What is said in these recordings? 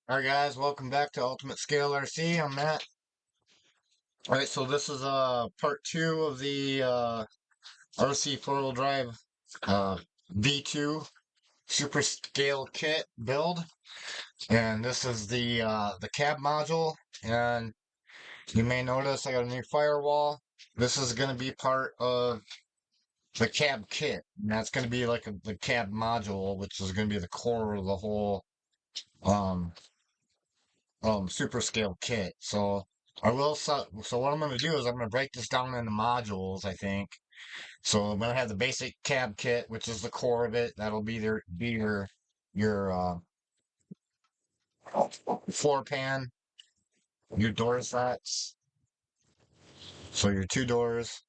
Alright guys, welcome back to Ultimate Scale RC. I'm Matt. Alright, so this is part two of the RC four-wheel drive uh V2 super scale kit build. And this is the cab module. And you may notice I got a new firewall. This is gonna be part of the cab kit. And that's gonna be like the cab module, which is gonna be the core of the whole um super scale kit. So what I'm gonna do is I'm gonna break this down into modules, I think. So I'm gonna have the basic cab kit, which is the core of it. That'll be your floor pan, your door sets, so your two doors,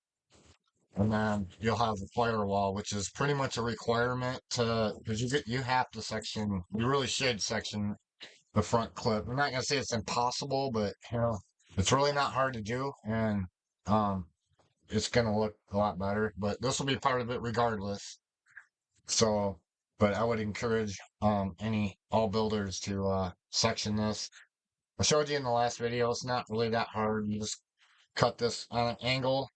and then you'll have the firewall, which is pretty much a requirement to because you have to section, you really should section the front clip. I'm not gonna say it's impossible, but it's really not hard to do, and um, it's gonna look a lot better. But this will be part of it regardless. So, but I would encourage any all builders to section this. I showed you in the last video. It's not really that hard. You just cut this on an angle.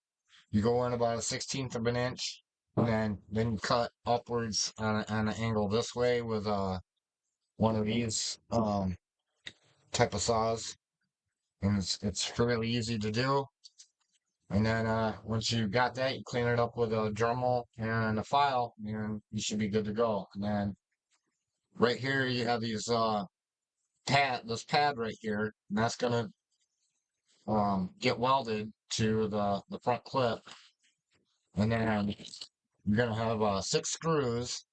You go in about a 16th of an inch, and then you cut upwards on an angle this way with one of these type of saws, and it's really easy to do. And then once you got that, you clean it up with a Dremel and a file, and you should be good to go. And then right here you have these this pad right here, and that's gonna get welded to the front clip, and then you're gonna have six screws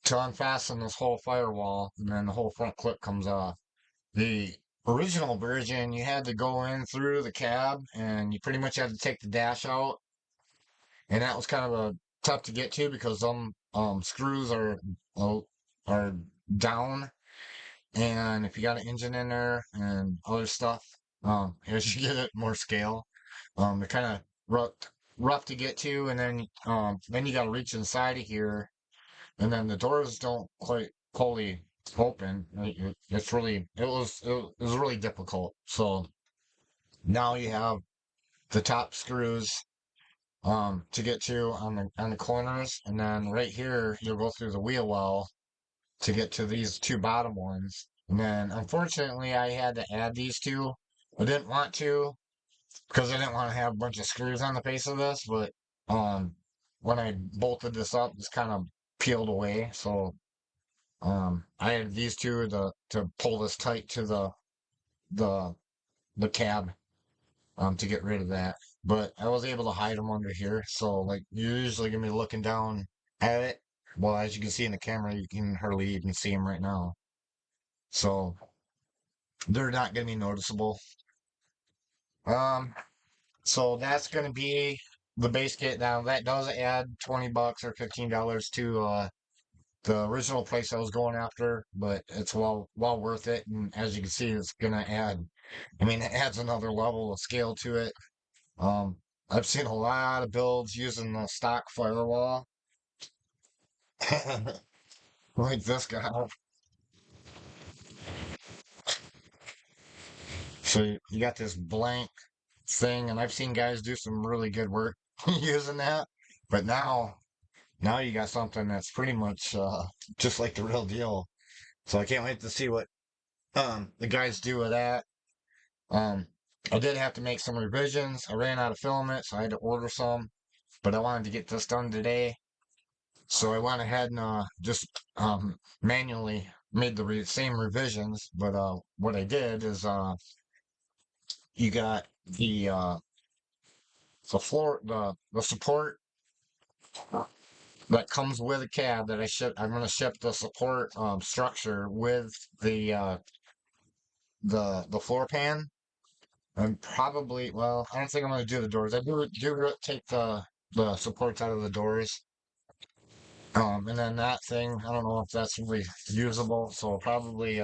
to unfasten this whole firewall, and then the whole front clip comes off. The original version, you had to go in through the cab, and you pretty much had to take the dash out, and that was kind of a tough to get to because some screws uh, are down, and if you got an engine in there and other stuff, as you get it more scale, they're kind of rough to get to, and then you got to reach inside of here, and then the doors don't quite fully open. It was really difficult. So now you have the top screws to get to on the corners, and then right here you'll go through the wheel well to get to these two bottom ones. And then unfortunately I had to add these two. I didn't want to because I didn't want to have a bunch of screws on the face of this, but um when I bolted this up, it's kind of peeled away. So I had these two to pull this tight to the the cab to get rid of that. But I was able to hide them under here. So like you're usually gonna be looking down at it. Well, as you can see in the camera, you can hardly even see them right now. So they're not gonna be noticeable. Um, so that's gonna be the base kit. Now that does add $20 or $15 to the original price I was going after, but it's well worth it. And as you can see, it's gonna add. I mean, it adds another level of scale to it. Um, I've seen a lot of builds using the stock firewall, like this guy. So you got this blank thing, and I've seen guys do some really good work using that. But now you got something that's pretty much just like the real deal. So I can't wait to see what the guys do with that. Um, I did have to make some revisions. I ran out of filament, so I had to order some. But I wanted to get this done today. So I went ahead and just manually made the same revisions. But what I did is you got the floor the support that comes with a cab that I'm gonna ship the support structure with the floor pan. And probably, well, I don't think I'm gonna do the doors. I do take the supports out of the doors. And then that thing, I don't know if that's really usable, so I'll probably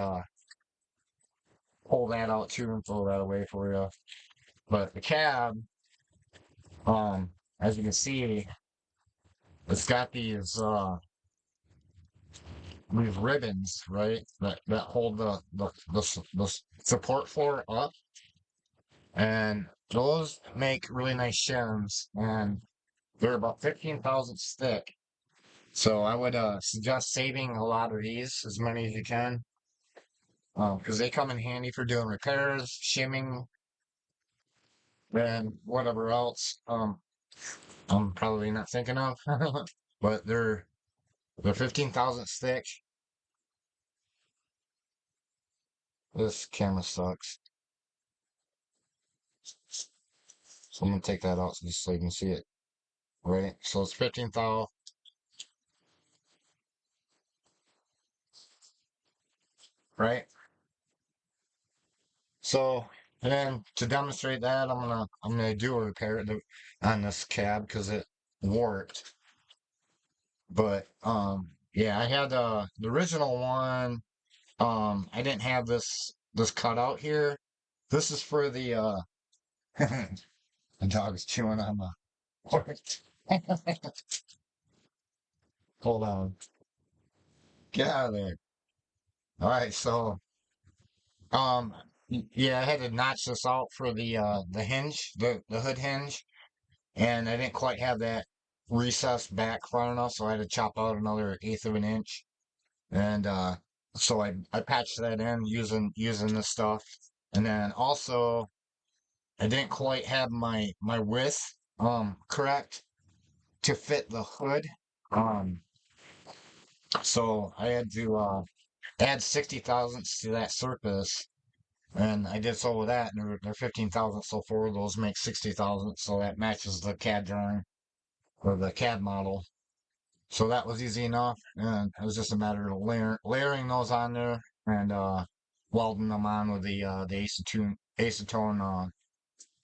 pull that out too and throw that away for you. But the cab, as you can see, it's got these ribbons, right? That hold the support floor up, and those make really nice shims, and they're about 15 thousandths thick. So I would suggest saving a lot of these, as many as you can, because they come in handy for doing repairs, shimming, and whatever else. I'm probably not thinking of, but they're 15 thousandths thick. This camera sucks, so I'm gonna take that out just so you can see it. Right, so it's 15 thou, right? So, and then to demonstrate that, I'm gonna do a repair on this cab because it warped. But yeah, I had the original one. I didn't have this cut out here. This is for the the dog's chewing on the port. Hold on, get out of there. All right, so um yeah, I had to notch this out for the hinge, the hood hinge, and I didn't quite have that recessed back far enough, so I had to chop out another eighth of an inch. And so I patched that in using this stuff. And then also I didn't quite have my width correct to fit the hood. Um so I had to add 60 thousandths to that surface. And I did so with that, and they're 15 thousandths, so four of those make 60 thousandths, so that matches the CAD drawing or the CAD model. So that was easy enough, and it was just a matter of layering those on there and welding them on with the acetone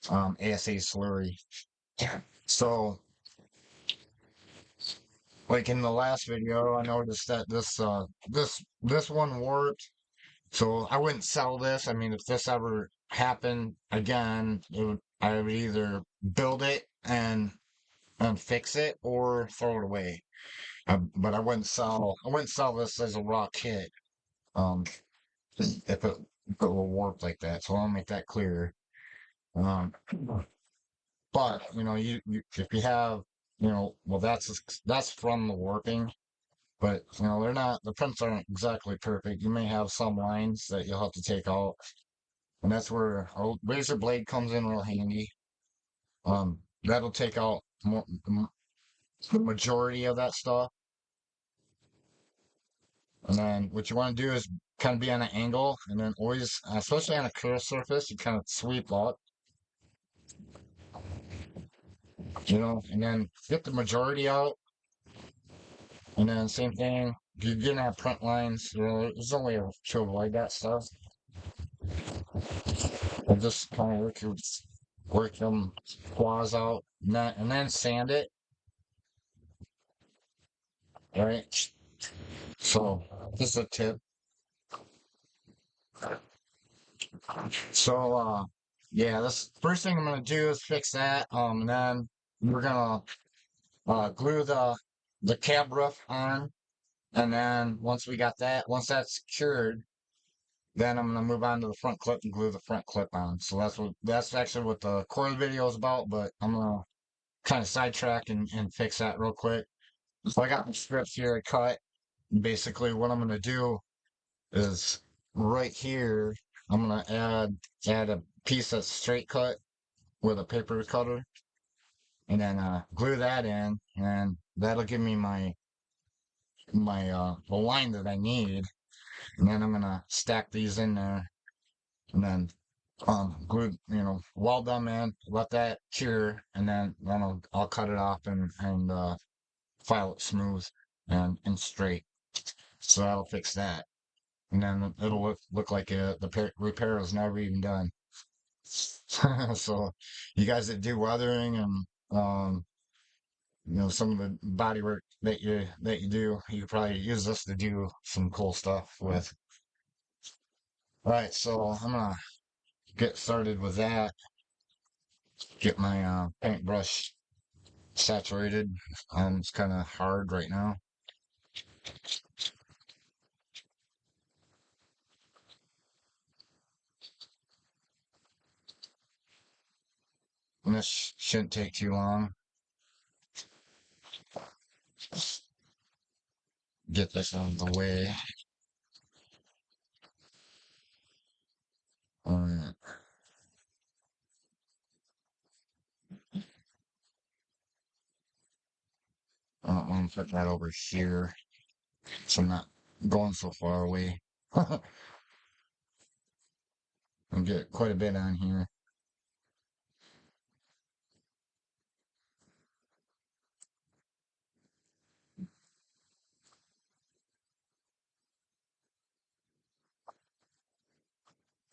ASA slurry. So, like in the last video, I noticed that this one warped. So I wouldn't sell this. I mean, if this ever happened again, I would either build it and fix it or throw it away. But I wouldn't sell this as a raw kit. Um, if it will warp like that. So I'll make that clear. Um, but you if you have, well, that's from the warping. But the prints aren't exactly perfect. You may have some lines that you'll have to take out, and that's where a razor blade comes in real handy. That'll take out the majority of that stuff. And then what you want to do is kind of be on an angle, and then always, especially on a curved surface, you kind of sweep up, and then get the majority out. And then same thing, you're gonna have print lines. There's only a to avoid that stuff. And just kind of work them flaws out, and then sand it, right? So this is a tip. So yeah, this first thing I'm gonna do is fix that. And then we're gonna glue the cab roof on, and then once that's secured, then I'm gonna move on to the front clip and glue the front clip on. So that's actually what the core of the video is about. But I'm gonna kind of sidetrack and fix that real quick. So I got my strips here I cut. Basically, what I'm gonna do is right here, I'm gonna add a piece that's straight cut with a paper cutter, and then glue that in, and that'll give me my the line that I need. And then I'm gonna stack these in there, and then glue, weld them in, let that cure, and then I'll cut it off and file it smooth and straight. So that'll fix that, and then it'll look like the repair is never even done. So you guys that do weathering and some of the body work that you do, you could probably use this to do some cool stuff with. All right, so I'm gonna get started with that. Get my paintbrush saturated. It's kind of hard right now. This shouldn't take too long. Get this out of the way. Alright. I'm gonna put that over here so I'm not going so far away. I'll get quite a bit on here.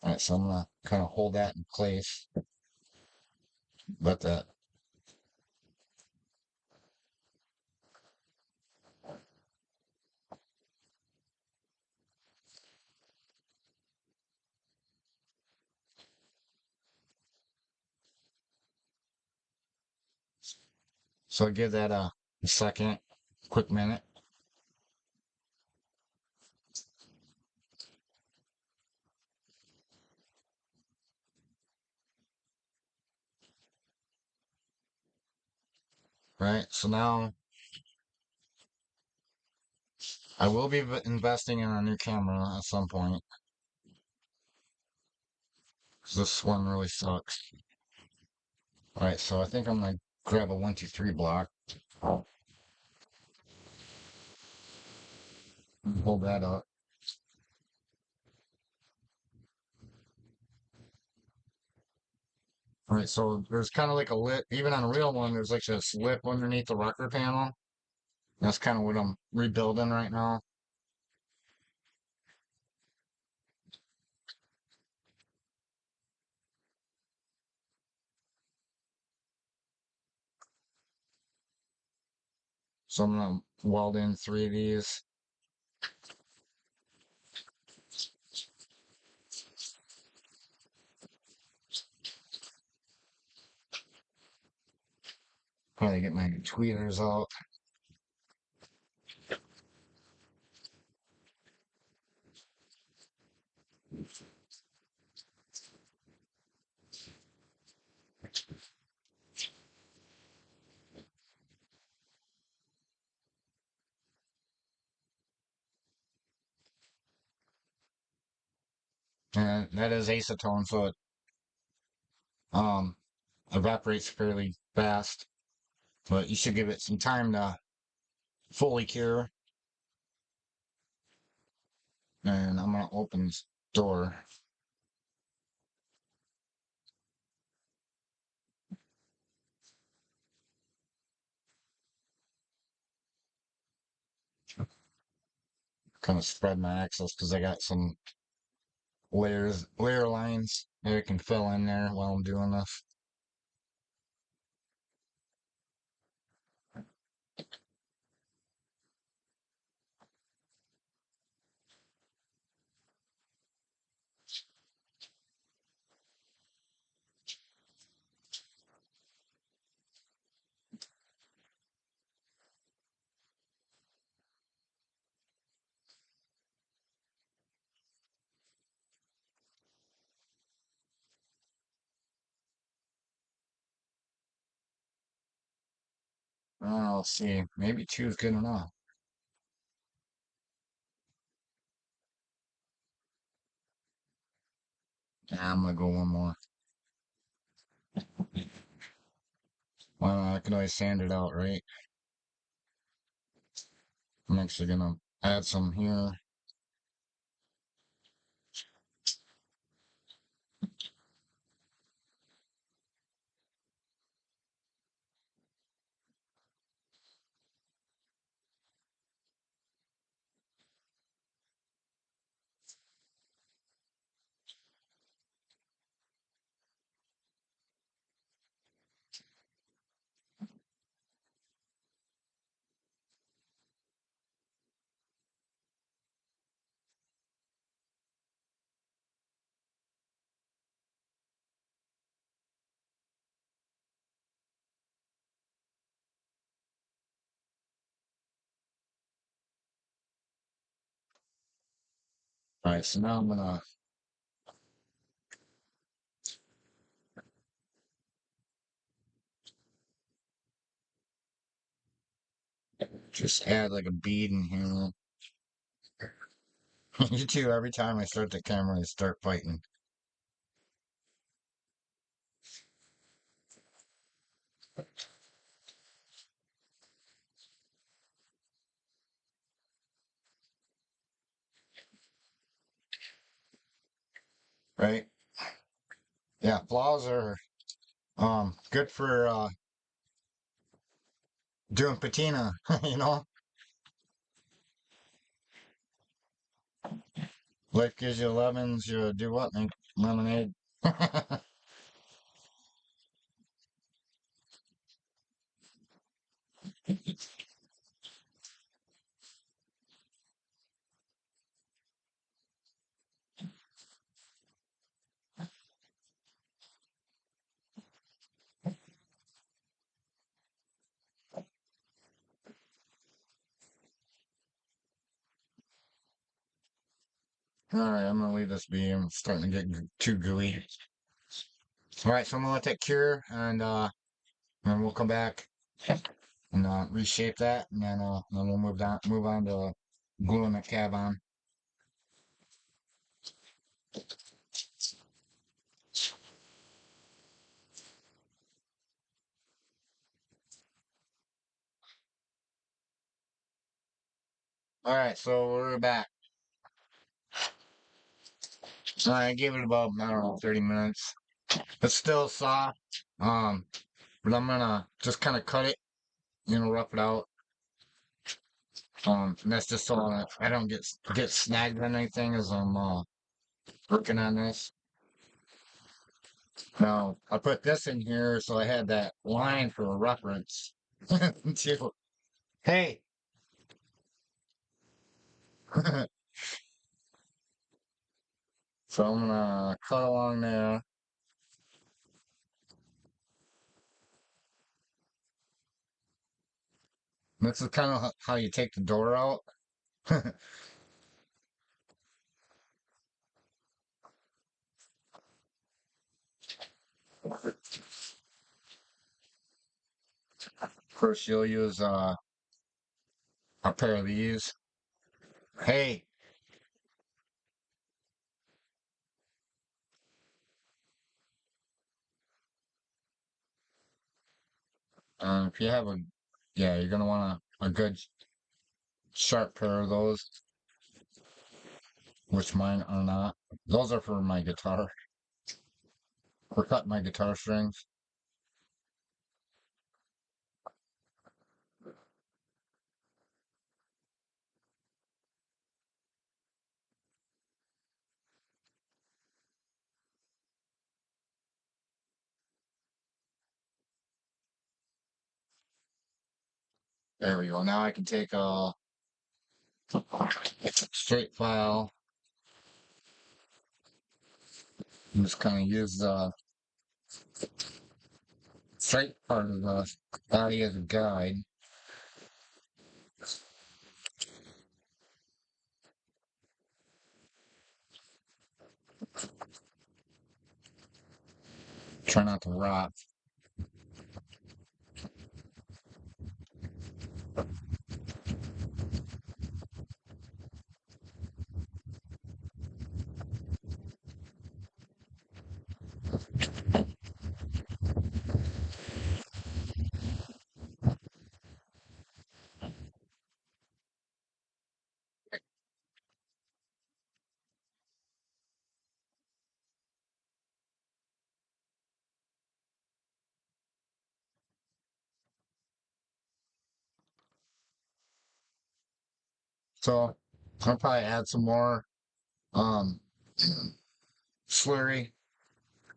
Alright, so I'm gonna kind of hold that in place. Let that. So give that a second, quick minute. Right, so now I will be investing in a new camera at some point. 'Cause this one really sucks. Alright, so I think I'm gonna grab a 1, 2, 3 block. Hold that up. Alright, so there's kind of like a lip, even on a real one, there's like this lip underneath the rocker panel. That's kind of what I'm rebuilding right now. So I'm gonna weld in 3 of these. Probably get my tweeters out. And that is acetone, so it um evaporates fairly fast. But you should give it some time to fully cure. And I'm gonna open this door. Kind of spread my axles because I got some layer lines that I can fill in there while I'm doing this. I'll see. Maybe 2 is good enough. Yeah, I'm gonna go one more. Well, I can always sand it out, right? I'm actually gonna add some here. All right, so now I'm gonna Just add like a bead in here. You too, every time I start the camera, I start fighting. Right? Yeah, flaws are good for doing patina, you know? Life gives you lemons, you do what? Make lemonade. Alright, I'm gonna leave this be. I'm starting to get too gooey. Alright, so I'm gonna let that cure and we'll come back and reshape that and then we'll move on to gluing the cab on. Alright, so we're back. I gave it about, I don't know, 30 minutes. It's still soft. But I'm gonna just kind of cut it, rough it out. And that's just so I don't get snagged on anything as I'm working on this. Now I put this in here so I had that line for a reference. Too. Hey. So I'm gonna cut along there. This is kind of how you take the door out. First, you'll use a pair of these. Hey, if you have yeah, you're gonna want a good sharp pair of those, which mine are not. Those are for my guitar. For cutting my guitar strings. There we go. Now I can take a straight file and just kind of use the straight part of the body as a guide. Try not to rot. So I'll probably add some more um slurry,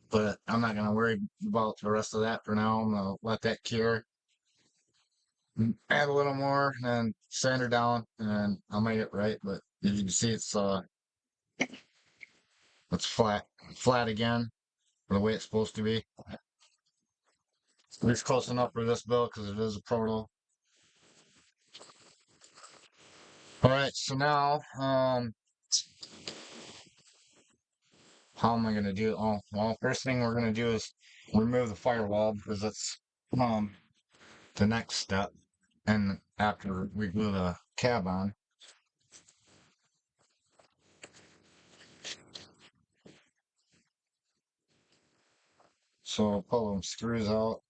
but I'm not gonna worry about the rest of that for now. I'm gonna let that cure. Add a little more and then sand her down and I'll make it right. But as you can see, it's flat again, the way it's supposed to be. At least close enough for this build because it is a proto. All right, so now, how am I gonna do? Oh, well, first thing we're gonna do is remove the firewall because that's um the next step. and after we glue the cab on. So pull them screws out.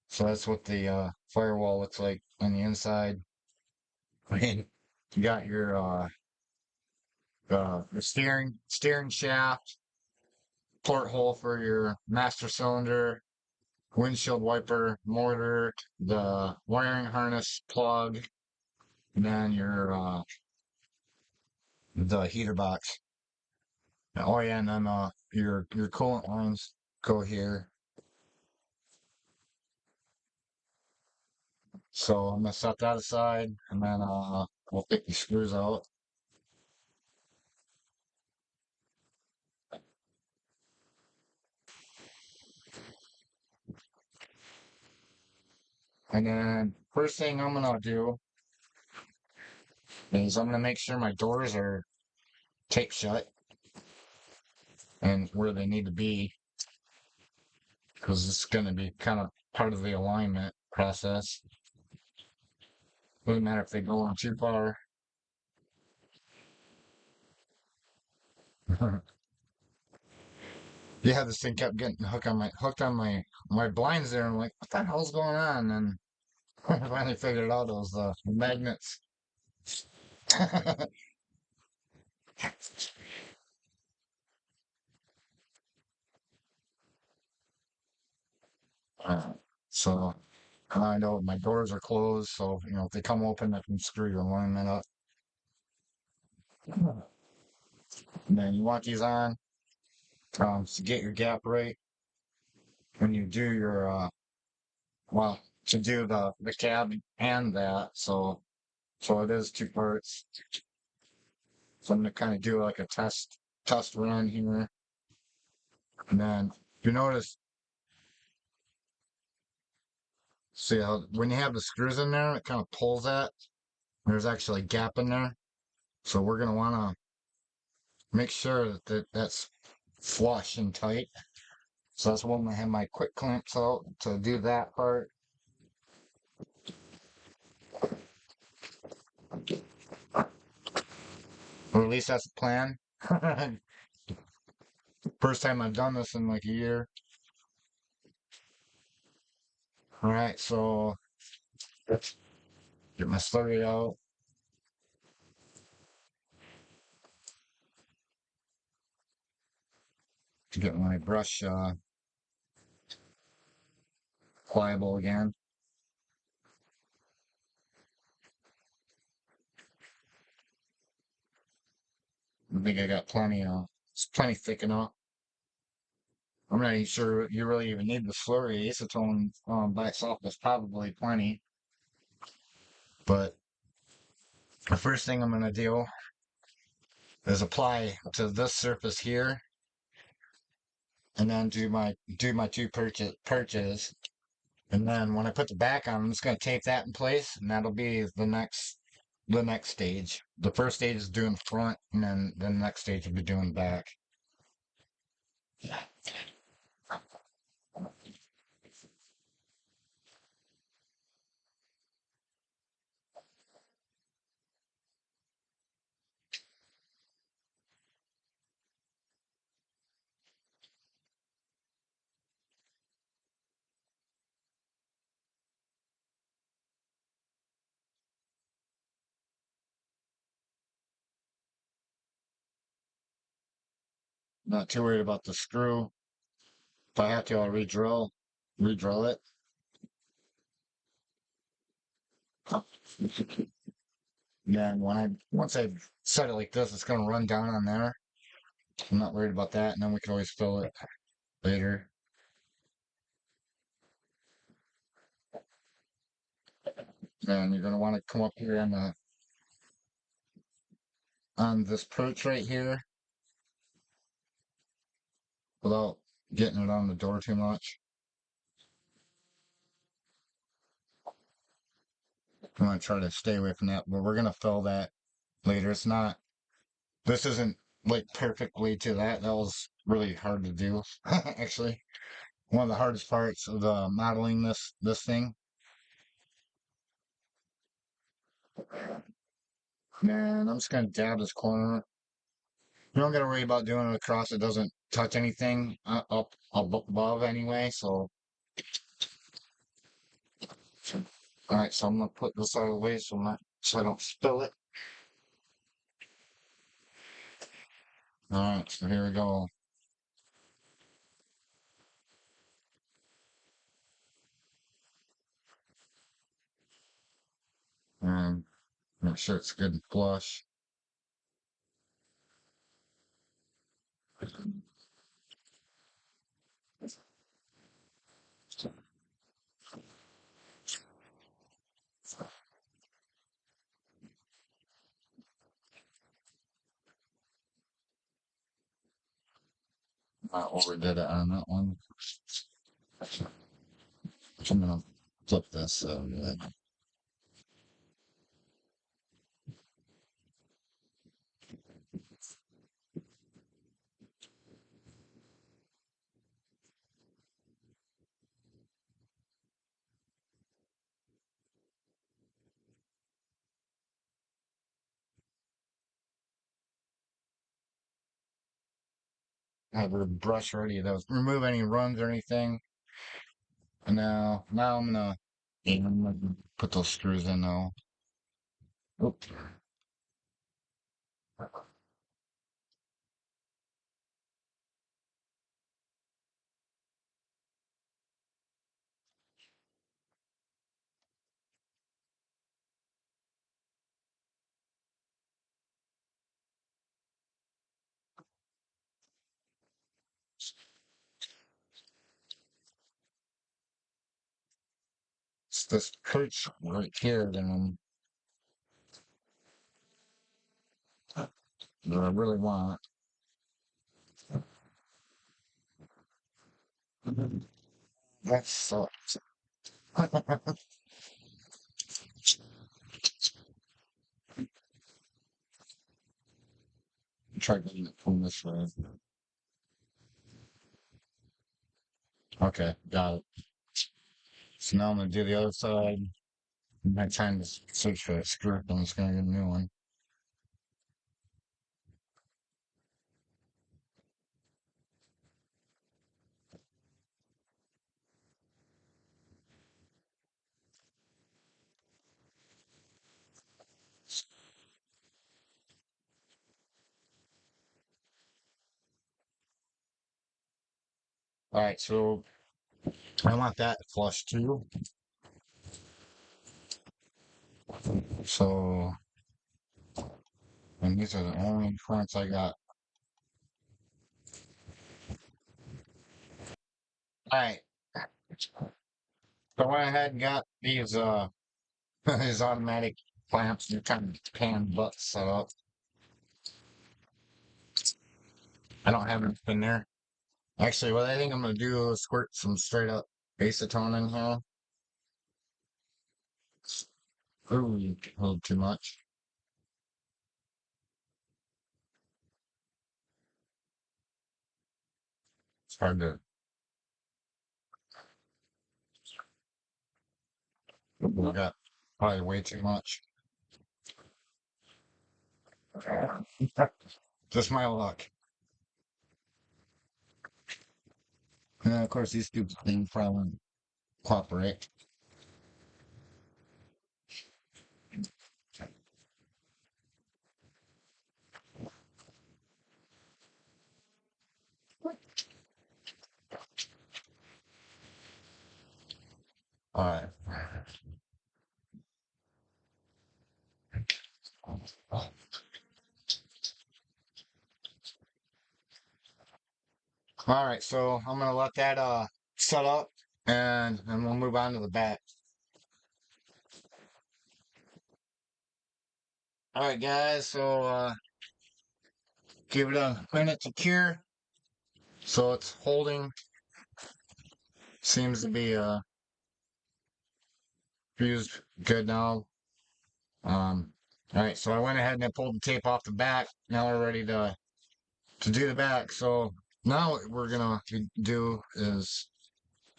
So that's what the firewall looks like on the inside. And you got your steering shaft, porthole for your master cylinder, windshield wiper, motor, the wiring harness plug, and then your the heater box. Oh yeah, and then your coolant lines go here. So I'm gonna set that aside, and then we'll take the screws out. And then first thing I'm gonna do is I'm gonna make sure my doors are taped shut and where they need to be, because it's gonna be kind of part of the alignment process. Doesn't matter if they go on too far. Yeah, this thing kept getting hooked on my blinds there. I'm like, what the hell's going on? And I finally figured it out. It was the magnets. Uh, so I know my doors are closed, so if they come open, I can screw your alignment up. And then you want these on to get your gap right when you do your well, to do the cab and that. So it is two parts. So I'm gonna kind of do like a test run here, and then you notice, see how when you have the screws in there, it kind of pulls that. There's actually a gap in there, so we're gonna want to make sure that's flush and tight. So that's when I have my quick clamps out to do that part. Or at least that's the plan. First time I've done this in like a year. All right, so get my slurry out. To get my brush pliable again. I think I got plenty. It's plenty thick enough. I'm not even sure you really even need the slurry. Acetone by itself is probably plenty. But the first thing I'm gonna do is apply to this surface here, and then do my two perches. And then when I put the back on, I'm just gonna tape that in place, and that'll be the next stage. The first stage is doing front, and then the next stage will be doing back. Not too worried about the screw. If I have to, I'll re-drill it. And then once I set it like this, it's gonna run down on there. I'm not worried about that, and then we can always fill it later. And you're gonna want to come up here on this perch right here without getting it on the door too much. I'm gonna try to stay away from that, but we're gonna fill that later. It's not This isn't like perfectly to that. That was really hard to do, actually. One of the hardest parts of modeling this thing. And I'm just gonna dab this corner. You don't gotta worry about doing it across. It doesn't touch anything up above anyway. So, all right. So I'm gonna put this out of the way so I don't spill it. All right. So here we go. And make sure it's good and flush. I overdid it on that one. So I'm gonna flip this so that I have a brush ready to remove any runs or anything. And now I'm gonna put those screws in now. Oop. It's this perch right here that I really want. That sucks. Try getting it from this way. Okay, got it. So now I'm gonna do the other side. My time to search for that screw. I'm just gonna get a new one. All right, so I want that flush too. So, and these are the only currents I got. All right, so I went ahead and got these these automatic clamps. They're kind of pan butt set up. I don't have it in there. Actually, what I think I'm gonna do is squirt some straight up acetone in here. Ooh, a little too much. It's hard to. We got probably way too much. Just my luck. And of course, these stupid things probably won't cooperate. All right. All right, so I'm gonna let that set up and we'll move on to the back. All right, guys, so give it a minute to cure. So it's holding, seems to be fused good now. Um All right, so I went ahead and I pulled the tape off the back. Now we're ready to do the back. So now what we're gonna do is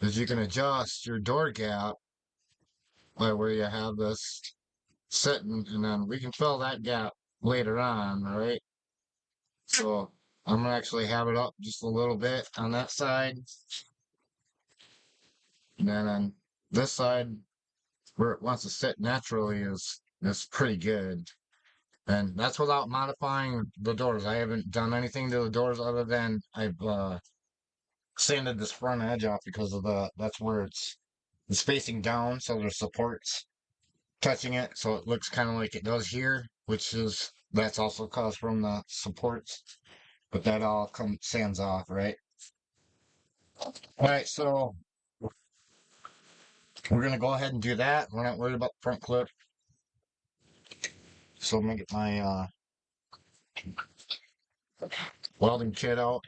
you can adjust your door gap by where you have this sitting, and then we can fill that gap later on, all right? So I'm gonna actually have it up just a little bit on that side, and then on this side where it wants to sit naturally is pretty good. And that's without modifying the doors. I haven't done anything to the doors other than I've sanded this front edge off because of that's where it's facing down, so there's supports touching it, so it looks kind of like it does here, which is that's also caused from the supports. But that all comes sands off, right? All right, so we're gonna go ahead and do that. We're not worried about the front clip. So I'm gonna get my welding kit out.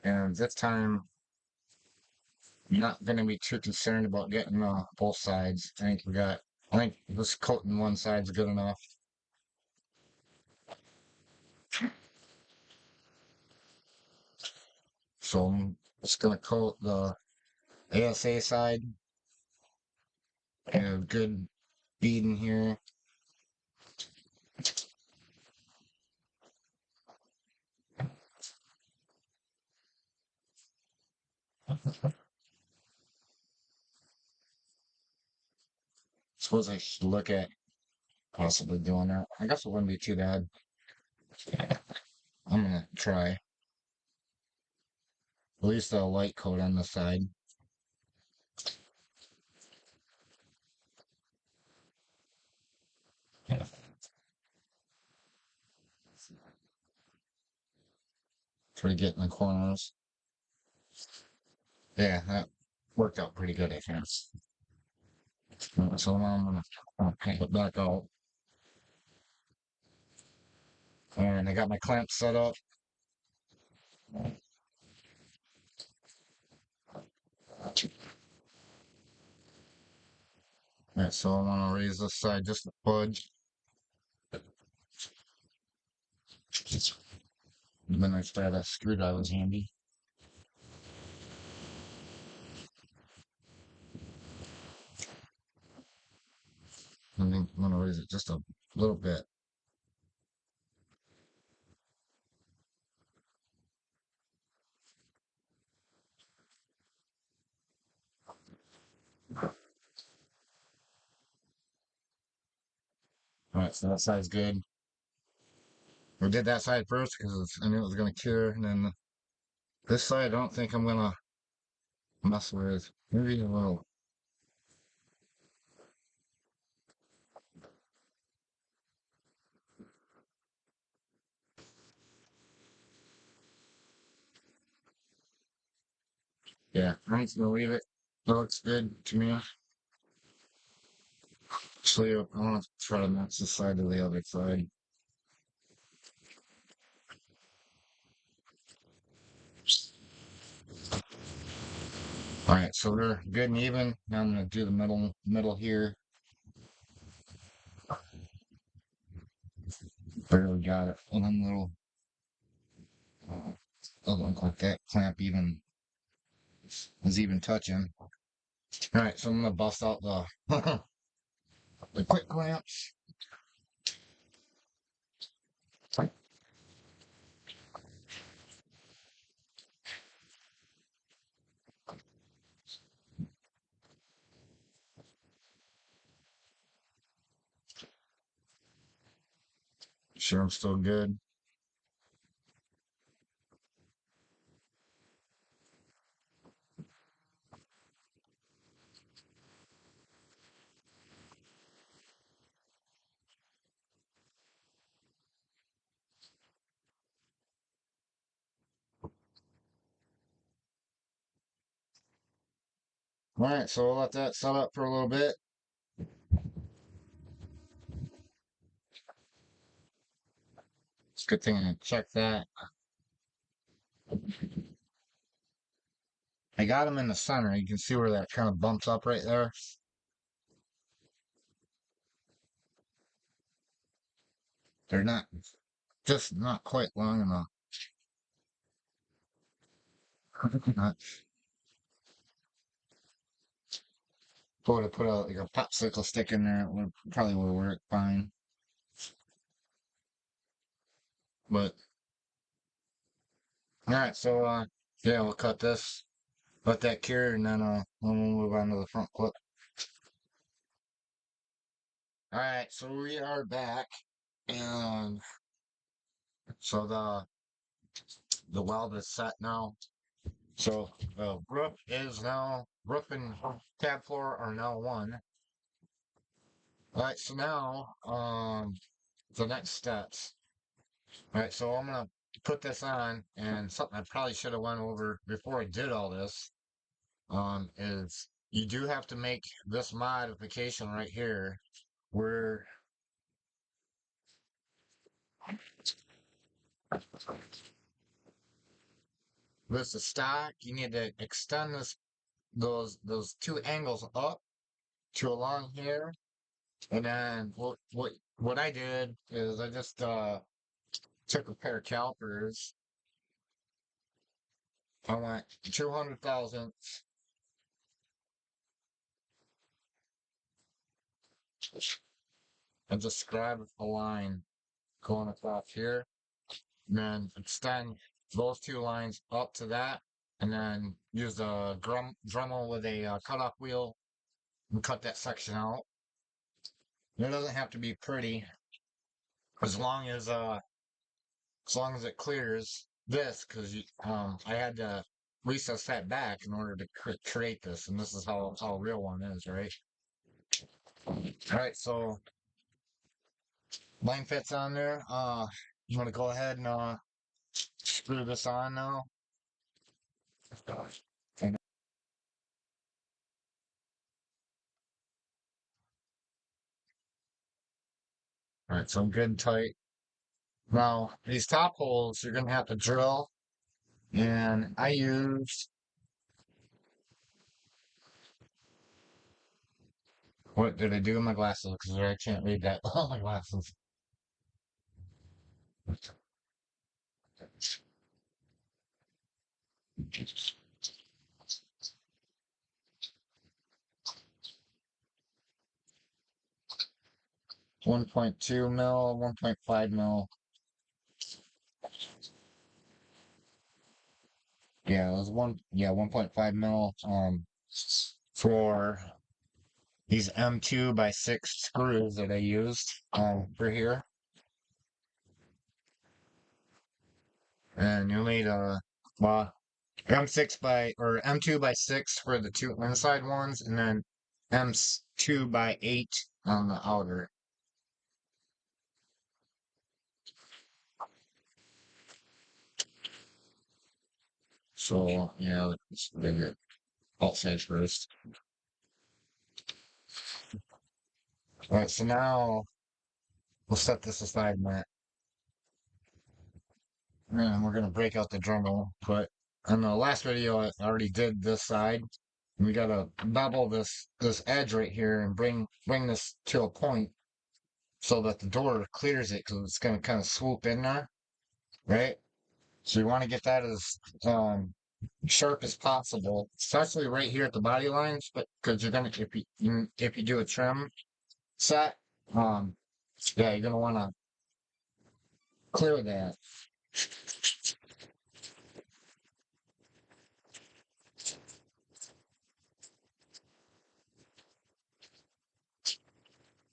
And this time, I'm not going to be too concerned about getting both sides. I think this coating one side's good enough. So I'm just going to coat the ASA side. And a good bead in here. Suppose I should look at possibly doing that. I guess it wouldn't be too bad. I'm going to try. At least a light coat on the side. Try to get in the corners. Yeah, that worked out pretty good, I think. So now I'm gonna paint it back out. And I got my clamps set up. Alright, so I want to raise this side just a fudge. Then I had a screwdriver's handy. And then I'm gonna raise it just a little bit. Alright, so that side's good. We did that side first because I knew it was gonna cure, and then this side I don't think I'm gonna mess with. Maybe a little. Yeah, I'm just gonna leave it. It looks good to me. Actually, I want to try to match this side to the other side. Alright, so we're good and even. Now I'm gonna do the middle here. Barely got it. One little doesn't look like that clamp even is even touching. Alright, so I'm gonna bust out the the quick clamps. Sure I'm still good. Alright, so we'll let that set up for a little bit. It's a good thing I checked that. I got them in the center. You can see where that kind of bumps up right there. They're not, just not quite long enough. Not go to put a like a popsicle stick in there, it would probably would work fine. But all right, so yeah, we'll cut this, let that cure, and then we'll move on to the front clip. All right, so we are back, and so the weld is set now. So the roof and tab floor are now one. All right, so now the next steps. All right, so I'm gonna put this on, and something I probably should have went over before I did all this is you do have to make this modification right here where this is stock. You need to extend those two angles up to along here, and then what I did is I just took a pair of calipers. I went 200 thousandths and just grabbed a line going across here, and then extend those two lines up to that, and then use a Dremel with a cutoff wheel and cut that section out. It doesn't have to be pretty, as long as it clears this, because I had to recess that back in order to create this, and this is how a real one is, right? All right, so line fits on there. You want to go ahead and screw this on now? And- All right, so I'm good and tight. Now these top holes you're gonna have to drill, and I used what did I do with my glasses? Because I can't read that. Oh, my glasses. 1.2 mil, 1.5 mil. Yeah, it was 1.5 mil for these M2 by 6 screws that I used for here. And you'll need well, M6 by or M2 by 6 for the two inside ones, and then M2 by 8 on the outer. So yeah, let's bigger outside first. All right, so now we'll set this aside, Matt. And we're gonna break out the Dremel. But on the last video, I already did this side. We gotta bevel this edge right here and bring this to a point so that the door clears it, because it's gonna kind of swoop in there, right? So you want to get that as sharp as possible, especially right here at the body lines, but because you're gonna if you do a trim set, um, yeah, you're gonna want to clear that.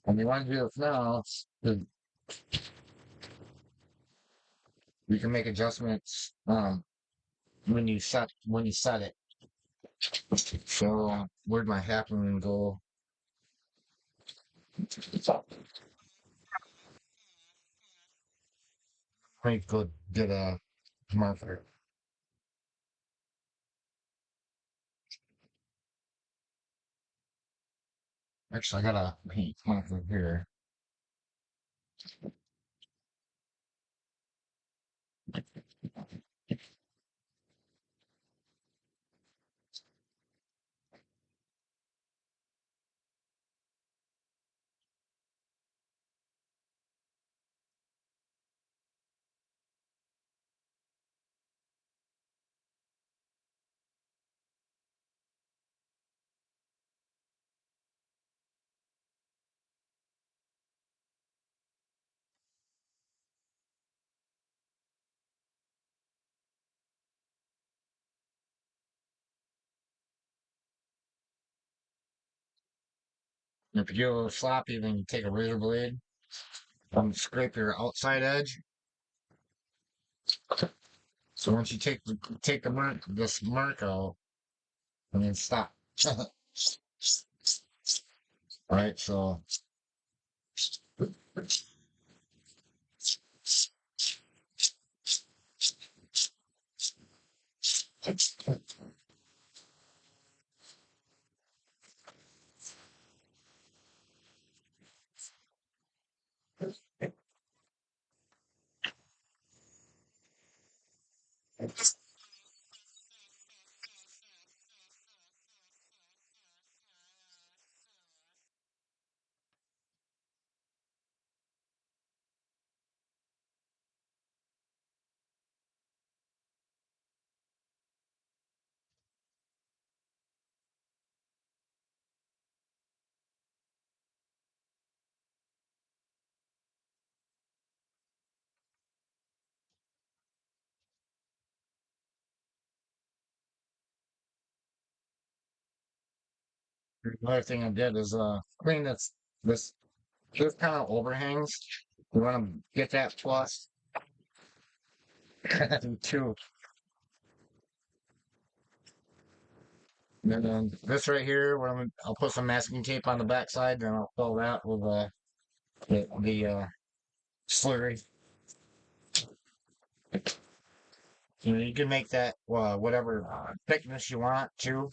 And you want to do this now, 'cause you can make adjustments when you set it. So where'd my happen go? Let me go get a marker. Actually, I got a paint marker here. If you get a little sloppy, then you take a razor blade, scrape your outside edge. So once you take the this mark out, and then stop. Right, so another thing I did is clean this kind of overhangs. You want to get that plus two. And then this right here, I'll put some masking tape on the backside, then I'll fill that with the slurry. You know, you can make that whatever thickness you want too.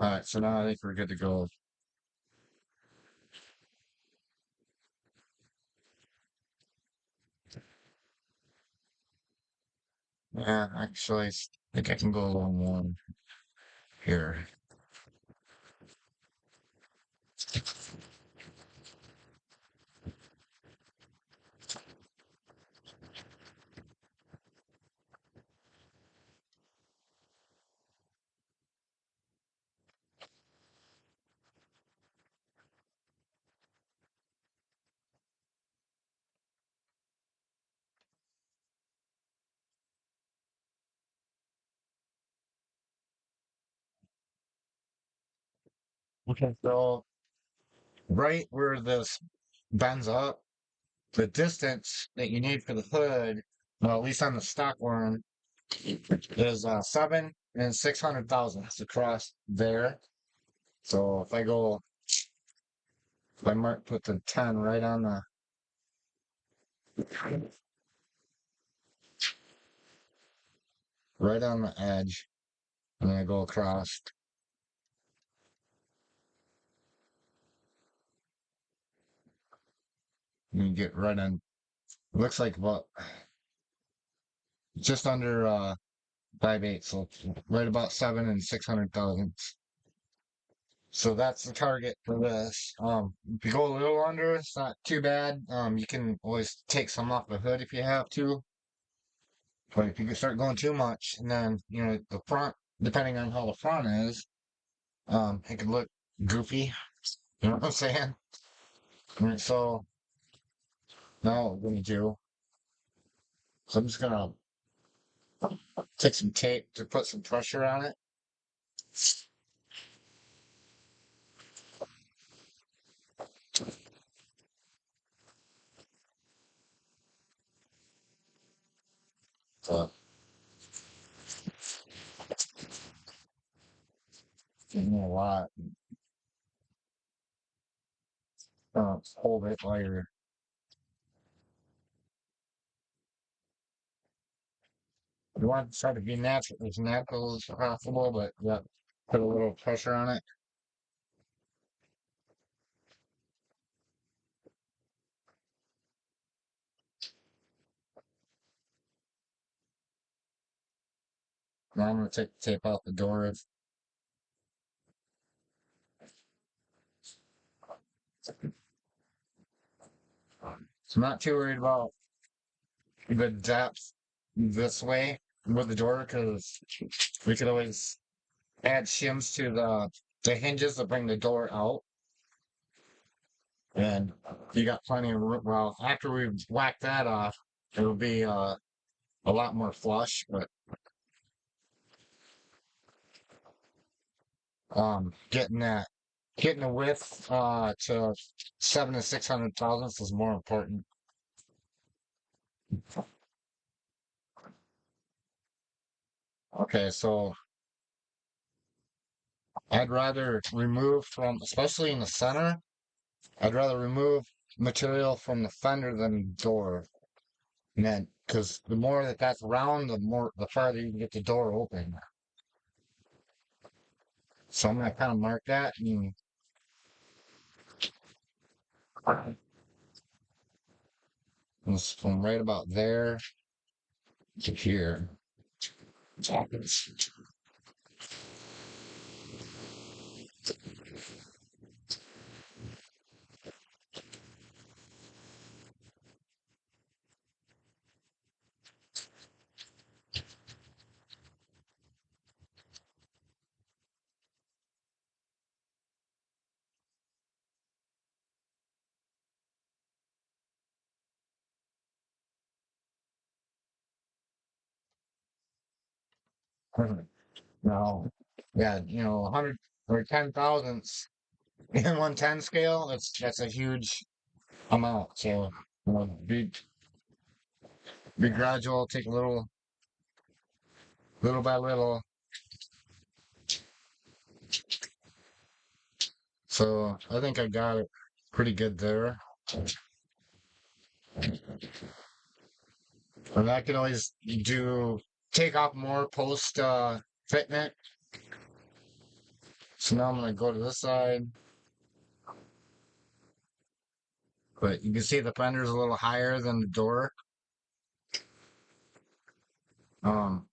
All right, so now I think we're good to go. Yeah, actually, I think I can go a little more here. Okay, so right where this bends up, the distance that you need for the hood, well, at least on the stock one, is 7 and 600 thousandths across there. So if I might put the 10 right on the edge, and then I go across, and you get right on. Looks like about just under 5/8, so it's right about 7 and 600 thousandths. So that's the target for this. If you go a little under, it's not too bad. You can always take some off the hood if you have to. But if you can start going too much, and then the front, depending on how the front is, it could look goofy. You know what I'm saying? And so now what we're gonna do, so I'm just gonna take some tape to put some pressure on it. So, a lot. Hold it while you want to try to be natural, as natural as possible, but yeah, put a little pressure on it. Now I'm gonna take the tape off the door. So I'm not too worried about the depth this way with the door because we could always add shims to the hinges that bring the door out, and you got plenty of room. Well, after we whack that off, it'll be a lot more flush. But getting the width to 7 to 600 thousandths is more important. Okay, so I'd rather remove from, especially in the center, I'd rather remove material from the fender than the door. And then, because the more that that's round, the farther you can get the door open. So I'm gonna kind of mark that and it's from right about there to here. No, yeah, 100 or 10 thousandths in 110 scale. That's a huge amount. So be gradual, take a little by little. So I think I got it pretty good there. And I can always take off more post fitment. So now I'm gonna go to this side, but you can see the fender's a little higher than the door. Um,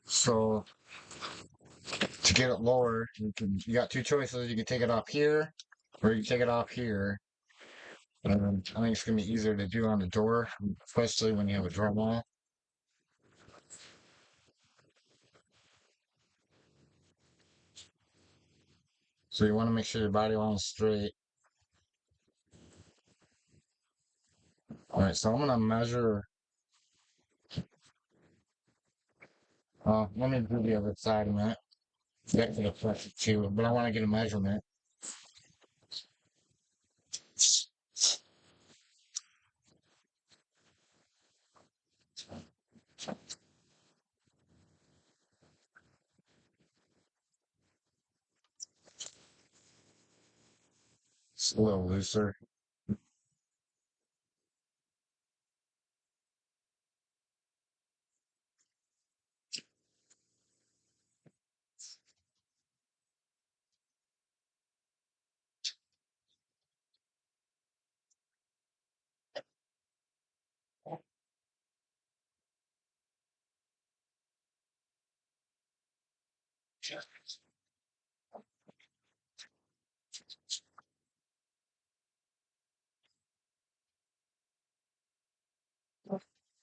so to get it lower, you got two choices. You can take it off here, or you can take it off here. And I think it's gonna be easier to do on the door, especially when you have a drywall. So you want to make sure your body line is straight. All right, so I'm gonna measure. Let me do the other side a minute. Get to the front too, but I want to get a measurement. It's a little looser.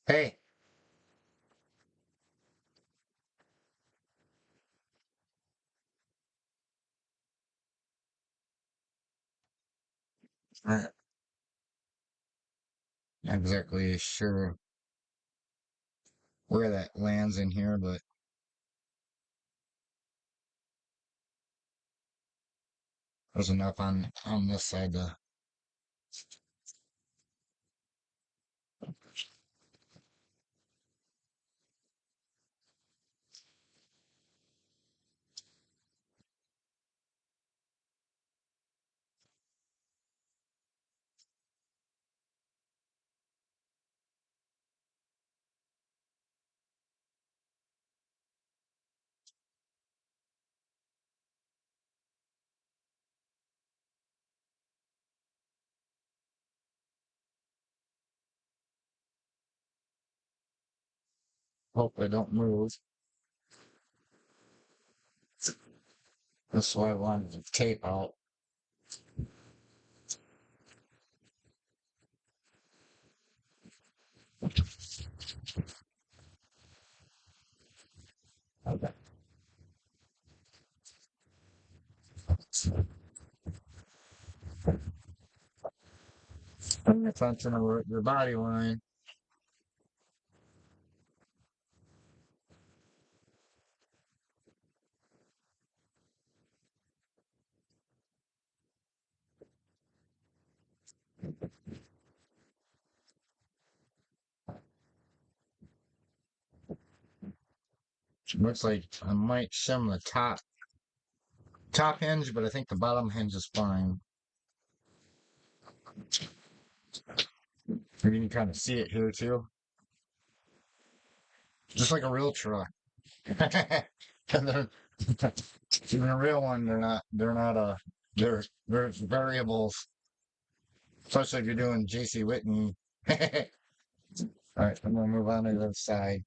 Hey, not exactly sure where that lands in here, but there's enough on this side to hope I don't move. That's why I wanted the tape out. Okay. Attention over your body line. Looks like I might shim the top hinge, but I think the bottom hinge is fine. You can kind of see it here too, just like a real truck. And they're even a real one. They're not. They're variables, especially if you're doing JC Whitney. All right, I'm gonna move on to the other side.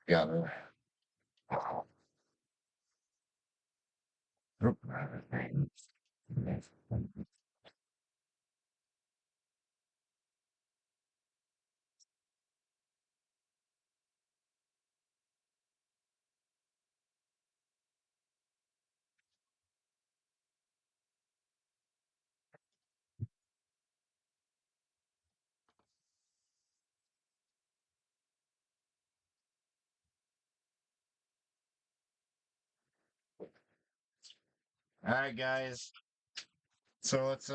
Yeah. All right, guys. So let's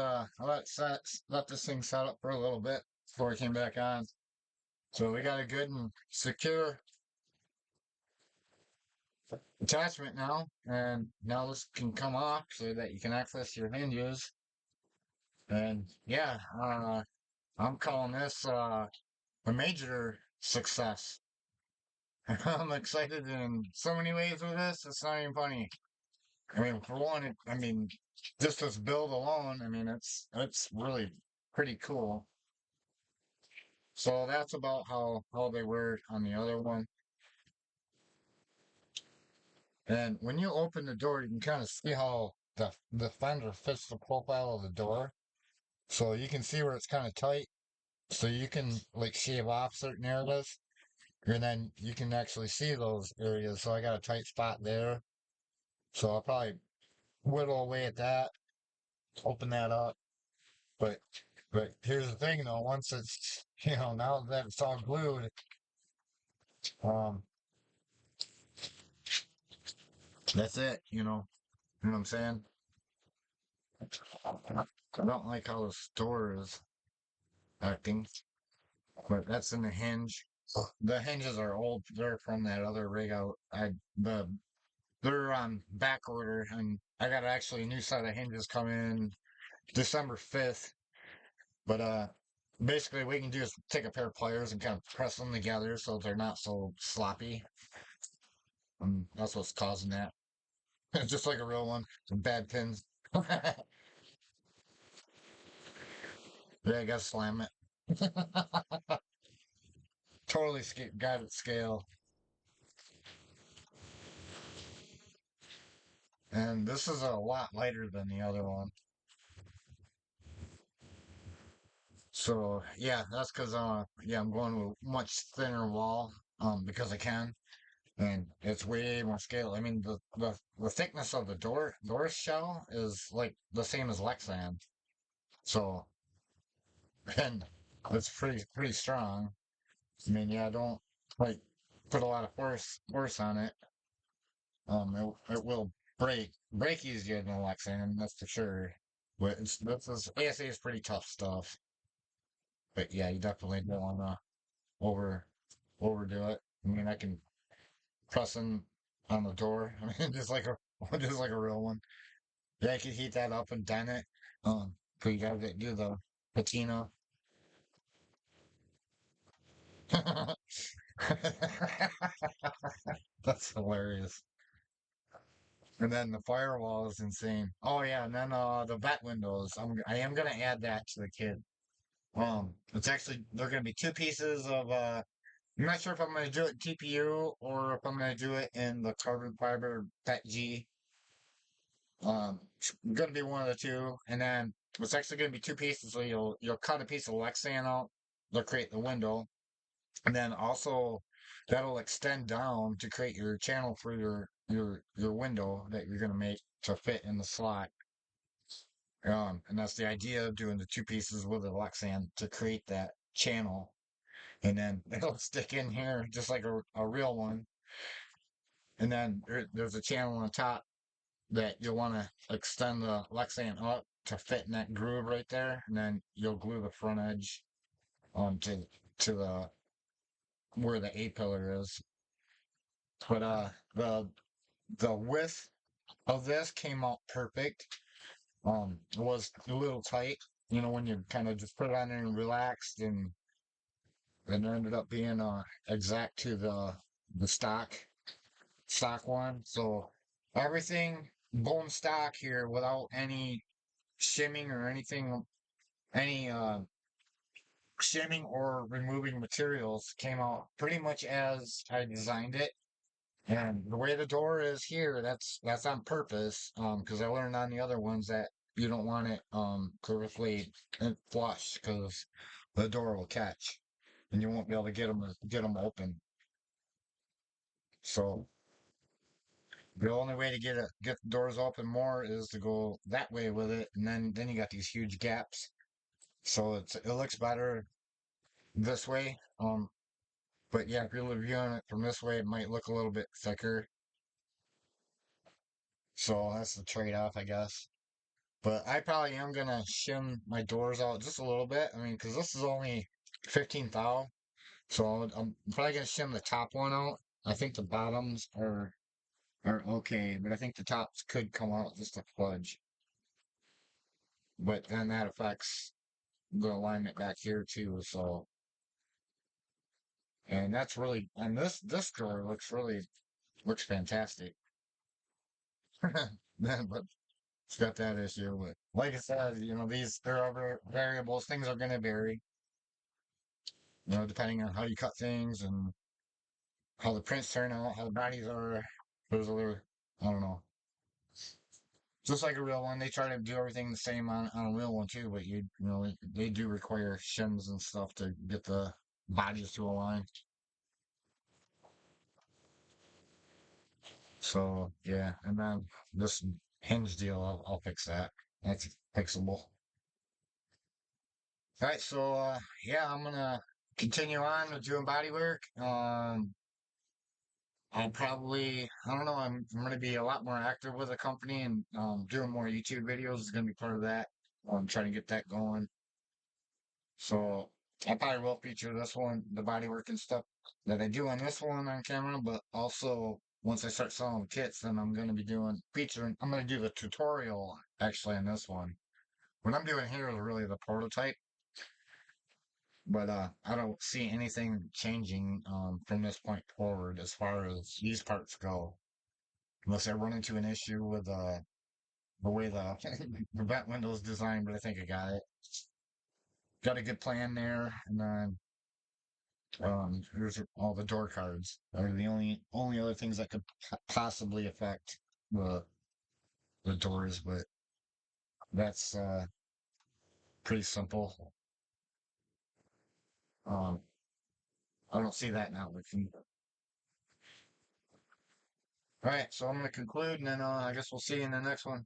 let this thing set up for a little bit before we came back on. So we got a good and secure attachment now, and now this can come off so that you can access your hinges. And yeah, I'm calling this a major success. I'm excited in so many ways with this. It's not even funny. I mean, for one, I mean, just this build alone, I mean, it's really pretty cool. So that's about how they were on the other one. And when you open the door, you can kind of see how the fender fits the profile of the door. So you can see where it's kind of tight. So you can like shave off certain areas, and then you can actually see those areas. So I got a tight spot there. So I'll probably whittle away at that, open that up. But but here's the thing though, once it's now that it's all glued, um, that's it. You know what I'm saying? I don't like how the store is acting, but that's in the hinge. The hinges are old. They're from that other rig out. They're on back order, and I got actually a new set of hinges coming December 5th. But basically, what you can do is take a pair of pliers and kind of press them together so they're not so sloppy. And that's what's causing that. Just like a real one, some bad pins. Yeah, I gotta slam it. Totally got it scale. And this is a lot lighter than the other one. So yeah, that's because yeah, I'm going with much thinner wall because I can, and it's way more scale. I mean the thickness of the door shell is like the same as lexan, so and it's pretty strong. I mean, yeah, don't like put a lot of force on it. It will break easier than lexan, that's for sure. But it's this is ASA is pretty tough stuff. But yeah, you definitely don't want to over overdo it. I mean, I can press in on the door. I mean, just like a real one. Yeah, I could heat that up and dent it. But you gotta do the patina. That's hilarious. And then the firewall is insane. Oh yeah, and then the vet windows. I am gonna add that to the kit. It's actually they're gonna be two pieces of I'm not sure if I'm gonna do it in TPU or if I'm gonna do it in the carbon fiber PET G. It's gonna be one of the two, and then it's actually gonna be two pieces. So you'll cut a piece of lexan out, they'll create the window, and then also that'll extend down to create your channel for your window that you're gonna make to fit in the slot. And that's the idea of doing the two pieces with the lexan to create that channel, and then it'll stick in here just like a real one. And then there's a channel on top that you'll want to extend the lexan up to fit in that groove right there, and then you'll glue the front edge onto to the where the A pillar is. But the width of this came out perfect. It was a little tight, when you kind of just put it on there and relaxed, and it ended up being exact to the stock one. So everything bone stock here without any shimming or anything, any shimming or removing materials came out pretty much as I designed it. And the way the door is here, that's on purpose. Because I learned on the other ones that you don't want it perfectly flush because the door will catch and you won't be able to get them open. So the only way to get the doors open more is to go that way with it, and then you got these huge gaps. So it looks better this way. But yeah, if you're viewing it from this way, it might look a little bit thicker. So that's the trade-off, I guess. But I probably am gonna shim my doors out just a little bit. I mean, because this is only 15 thou, so I'm probably gonna shim the top one out. I think the bottoms are okay, but I think the tops could come out just a fudge. But then that affects the alignment back here too. So, and that's really, and this drawer looks fantastic. But it's got that issue. But like I said, there are variables. Things are going to vary, depending on how you cut things and how the prints turn out, how the bodies are. There's other, I don't know. Just like a real one, they try to do everything the same on a real one too, but they do require shims and stuff to get the bodies to align. So yeah, and then this hinge deal, I'll fix that. That's fixable. All right, so yeah, I'm gonna continue on with doing body work. I'll probably, I don't know, I'm gonna be a lot more active with the company and doing more YouTube videos is gonna be part of that. I'm trying to get that going. So I probably will feature this one, the body work and stuff that I do on this one on camera, but also once I start selling kits, then I'm gonna be featuring. I'm gonna do the tutorial actually on this one. What I'm doing here is really the prototype. But I don't see anything changing from this point forward as far as these parts go, unless I run into an issue with the way the the vent window is designed. But I think I got it. Got a good plan there, and then here's all the door cards. Are the only other things that could possibly affect the the doors, but that's pretty simple. Um, I don't see that now. All right, so I'm going to conclude, and then I guess we'll see you in the next one.